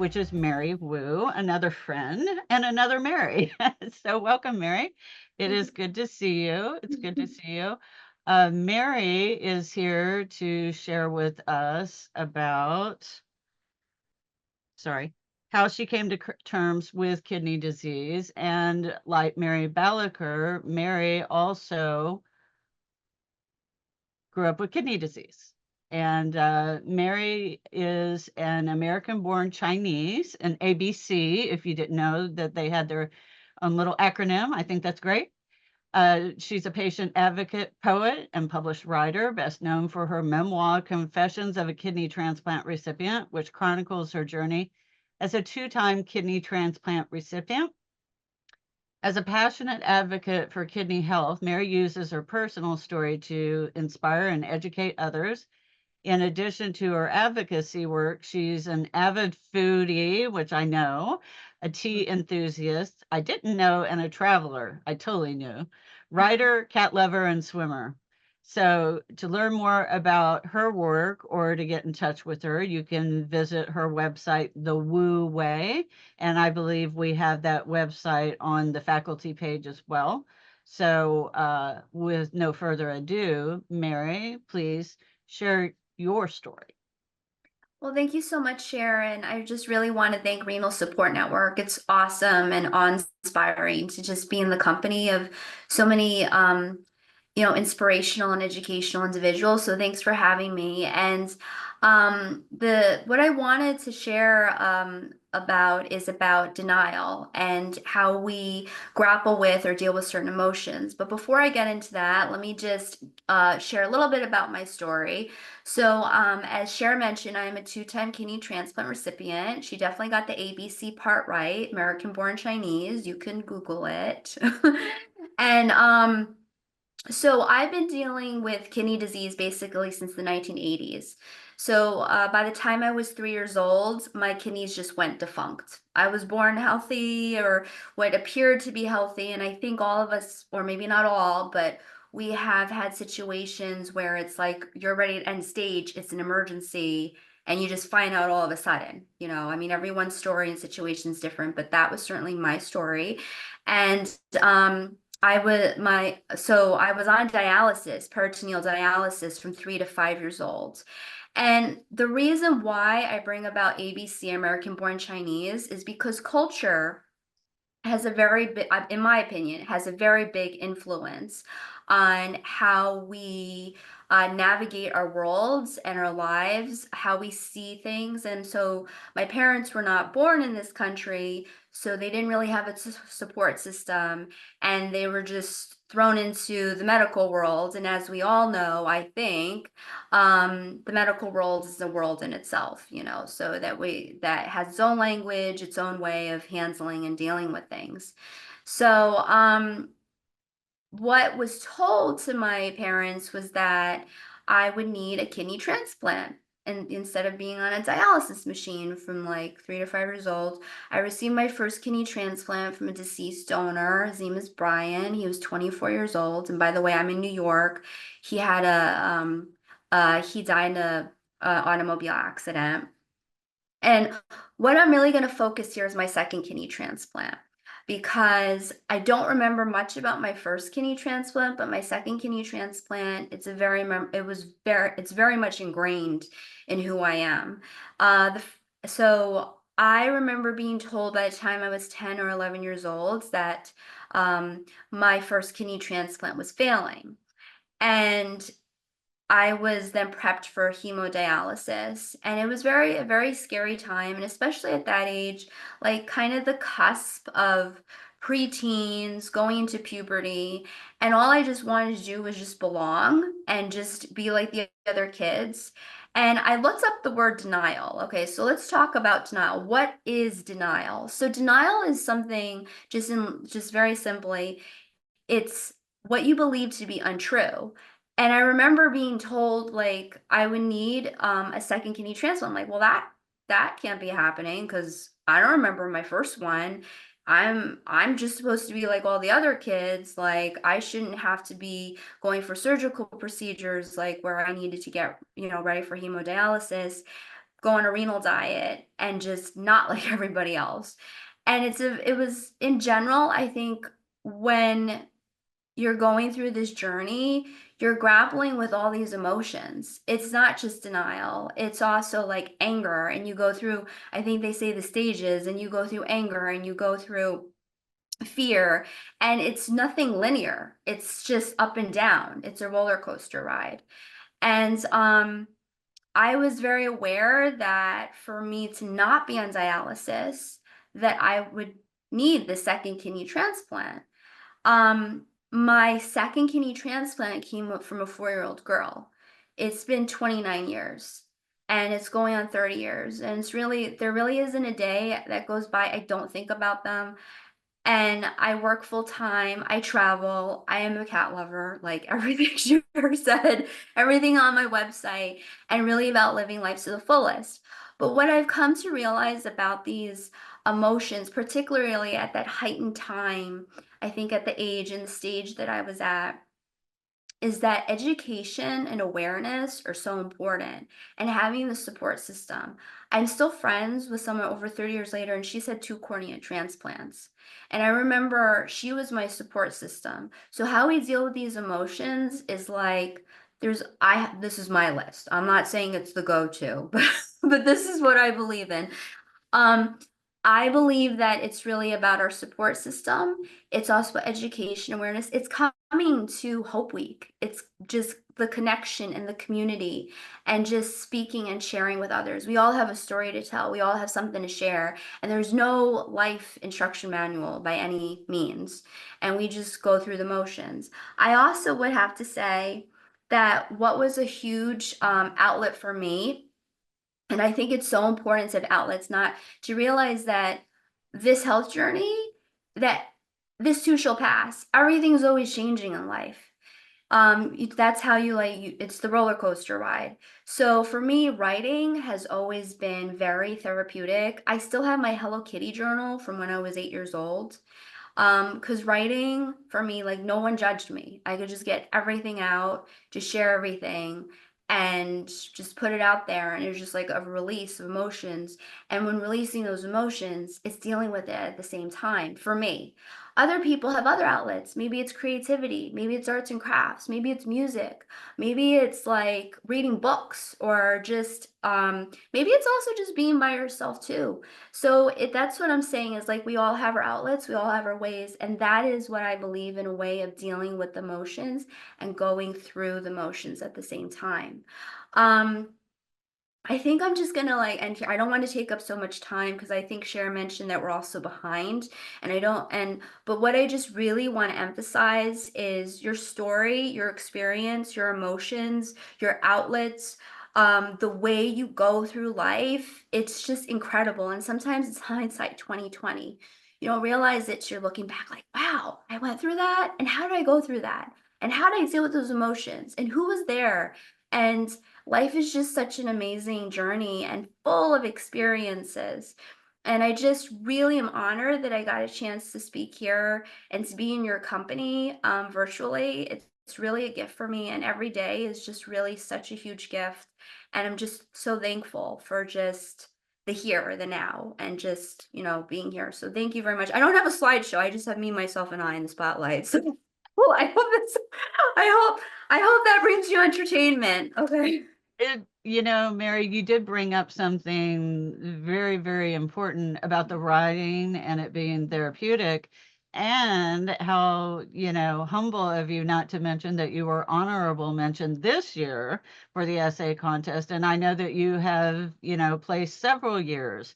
which is Mary Wu, another friend and another Mary. So welcome, Mary. It is good to see you. It's good to see you. Mary is here to share with us about, sorry, how she came to terms with kidney disease. And like Mary Balaker, Mary also grew up with kidney disease. And Mary is an American-born Chinese, an ABC, if you didn't know that they had their own little acronym. I think that's great. She's a patient advocate, poet, and published writer, best known for her memoir, Confessions of a Kidney Transplant Recipient, which chronicles her journey as a two-time kidney transplant recipient. As a passionate advocate for kidney health, Mary uses her personal story to inspire and educate others. In addition to her advocacy work, she's an avid foodie, which I know, a tea enthusiast, I didn't know, and a traveler, I totally knew, writer, cat lover, and swimmer. So to learn more about her work or to get in touch with her, you can visit her website, The Wu Way, and I believe we have that website on the faculty page as well. So with no further ado, Mary, please share your story. Well, thank you so much, Sharon. I just really want to thank Renal Support Network. It's awesome and awe-inspiring to just be in the company of so many, inspirational and educational individuals. So thanks for having me. And the what I wanted to share about denial and how we grapple with or deal with certain emotions. But before I get into that, let me just share a little bit about my story. So, as Cher mentioned, I'm a two-time kidney transplant recipient. She definitely got the ABC part right, American-born Chinese. You can Google it. And so I've been dealing with kidney disease basically since the 1980s. So by the time I was 3 years old, my kidneys just went defunct. I was born healthy or what appeared to be healthy. And I think all of us, or maybe not all, but we have had situations where it's like you're ready to end stage, it's an emergency, and you just find out all of a sudden. I mean, everyone's story and situation is different, but that was certainly my story. And I was on dialysis, peritoneal dialysis from 3 to 5 years old. And the reason why I bring about ABC, American born Chinese, is because culture has a very big, in my opinion, has a very big influence on how we navigate our worlds and our lives, how we see things. And so my parents were not born in this country, so they didn't really have a support system, and they were just thrown into the medical world. And as we all know, I think the medical world is a world in itself, so that has its own language, its own way of handling and dealing with things. So what was told to my parents was that I would need a kidney transplant. And instead of being on a dialysis machine from like 3 to 5 years old, I received my first kidney transplant from a deceased donor. His name is Brian. He was 24 years old. And by the way, I'm in New York. He had he died in a automobile accident. And what I'm really going to focus here is my second kidney transplant, because I don't remember much about my first kidney transplant, but my second kidney transplant, it's very much ingrained in who I am. So I remember being told by the time I was 10 or 11 years old that my first kidney transplant was failing. And I was then prepped for hemodialysis, and it was a very scary time, and especially at that age, like kind of the cusp of preteens going into puberty, and all I just wanted to do was just belong and just be like the other kids. And I looked up the word denial. Okay, so let's talk about denial. What is denial? So denial is something just very simply, it's what you believe to be untrue. And I remember being told like I would need a second kidney transplant. I'm like, well, that can't be happening because I don't remember my first one. I'm just supposed to be like all the other kids. Like I shouldn't have to be going for surgical procedures like where I needed to get, ready for hemodialysis. go on a renal diet and just not like everybody else. And it was in general, I think when you're going through this journey, you're grappling with all these emotions. It's not just denial, it's also like anger. And you go through, I think they say the stages, and you go through anger and you go through fear, and it's nothing linear. It's just up and down. It's a roller coaster ride. And I was very aware that for me to not be on dialysis, that I would need the second kidney transplant. My second kidney transplant came up from a 4-year-old girl. It's been 29 years and it's going on 30 years. And there really isn't a day that goes by I don't think about them. And I work full time. I travel. I am a cat lover, like everything you ever said, everything on my website, and really about living life to the fullest. But what I've come to realize about these emotions, particularly at that heightened time, I think at the age and the stage that I was at, is that education and awareness are so important, and having the support system. I'm still friends with someone over 30 years later, and she's had 2 cornea transplants. And I remember she was my support system. So how we deal with these emotions is like this is my list. I'm not saying it's the go-to, but this is what I believe in. Um, I believe that it's really about our support system. It's also education awareness. It's coming to Hope Week. It's just the connection and the community and just speaking and sharing with others. We all have a story to tell. We all have something to share. And there's no life instruction manual by any means. And we just go through the motions. I also would have to say that what was a huge outlet for me, and I think it's so important to have outlets, not to realize that this health journey, that this too shall pass. Everything's always changing in life. That's how it's the roller coaster ride. So for me, writing has always been very therapeutic. I still have my Hello Kitty journal from when I was 8 years old. Because writing for me, like no one judged me. I could just get everything out, just share everything, and just put it out there. And it was just like a release of emotions. And when releasing those emotions, it's dealing with it at the same time for me. Other people have other outlets. Maybe it's creativity, maybe it's arts and crafts, maybe it's music, maybe it's like reading books, or just maybe it's also just being by yourself too. So that's what I'm saying is like we all have our outlets, we all have our ways, and that is what I believe in a way of dealing with emotions and going through the motions at the same time. Um, I think I'm just gonna like end here. I don't want to take up so much time because I think Cher mentioned that we're also behind, and I don't and but what I just really want to emphasize is your story, your experience, your emotions, your outlets, the way you go through life. It's just incredible. And sometimes it's hindsight 2020. You don't realize that you're looking back like, wow, I went through that, and how did I go through that? And how did I deal with those emotions? And who was there? And life is just such an amazing journey and full of experiences. And I just really am honored that I got a chance to speak here and to be in your company virtually. It's really a gift for me, and every day is just really such a huge gift. And I'm just so thankful for just the here, the now, and just, being here. So thank you very much. I don't have a slideshow. I just have me, myself, and I in the spotlight. So well, I hope that brings you entertainment. Okay. Mary, you did bring up something very, very important about the writing and it being therapeutic, and how, humble of you not to mention that you were honorable mention this year for the essay contest. And I know that you have, placed several years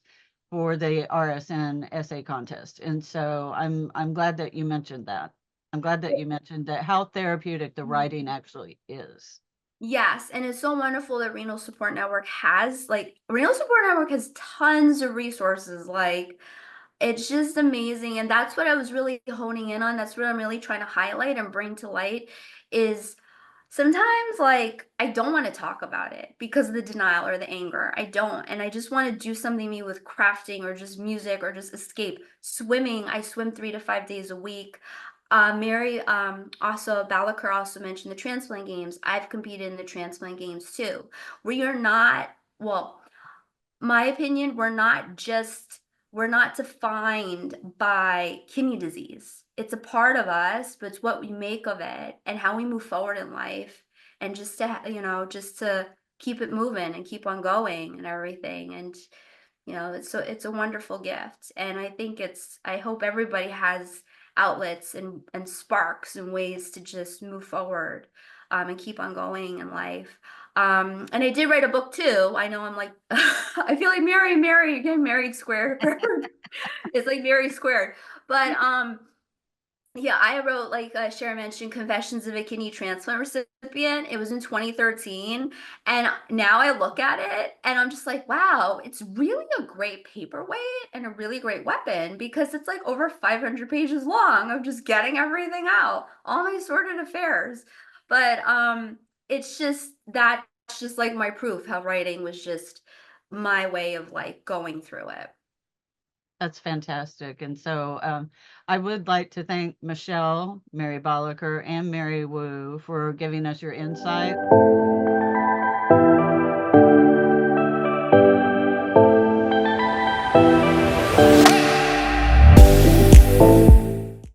for the RSN essay contest. And so I'm glad that you mentioned that. I'm glad that you mentioned that how therapeutic the writing actually is. Yes, and it's so wonderful that Renal Support Network has tons of resources. Like it's just amazing, and that's what I was really honing in on. That's what I'm really trying to highlight and bring to light is sometimes like I don't want to talk about it because of the denial or the anger. I don't, and I just want to do something maybe with crafting or just music or just escape. Swimming, I swim 3 to 5 days a week. Mary, also Balaker also mentioned the transplant games. I've competed in the transplant games too. We are not, well, My opinion, we're not defined by kidney disease. It's a part of us, but it's what we make of it and how we move forward in life, and just to just to keep it moving and keep on going and everything. And it's a wonderful gift, and I hope everybody has outlets and sparks and ways to just move forward, and keep on going in life. And I did write a book too. I know I'm like I feel like Mary, getting married square. It's like Mary squared. But yeah, I wrote, like, Sharon mentioned, Confessions of a Kidney Transplant Recipient. It was in 2013, and now I look at it and I'm just like, wow, it's really a great paperweight and a really great weapon, because it's like over 500 pages long of just getting everything out, all my sordid affairs. But that's just like my proof how writing was just my way of like going through it. That's fantastic. And so I would like to thank Michelle, Mary Bolliker, and Mary Wu for giving us your insight.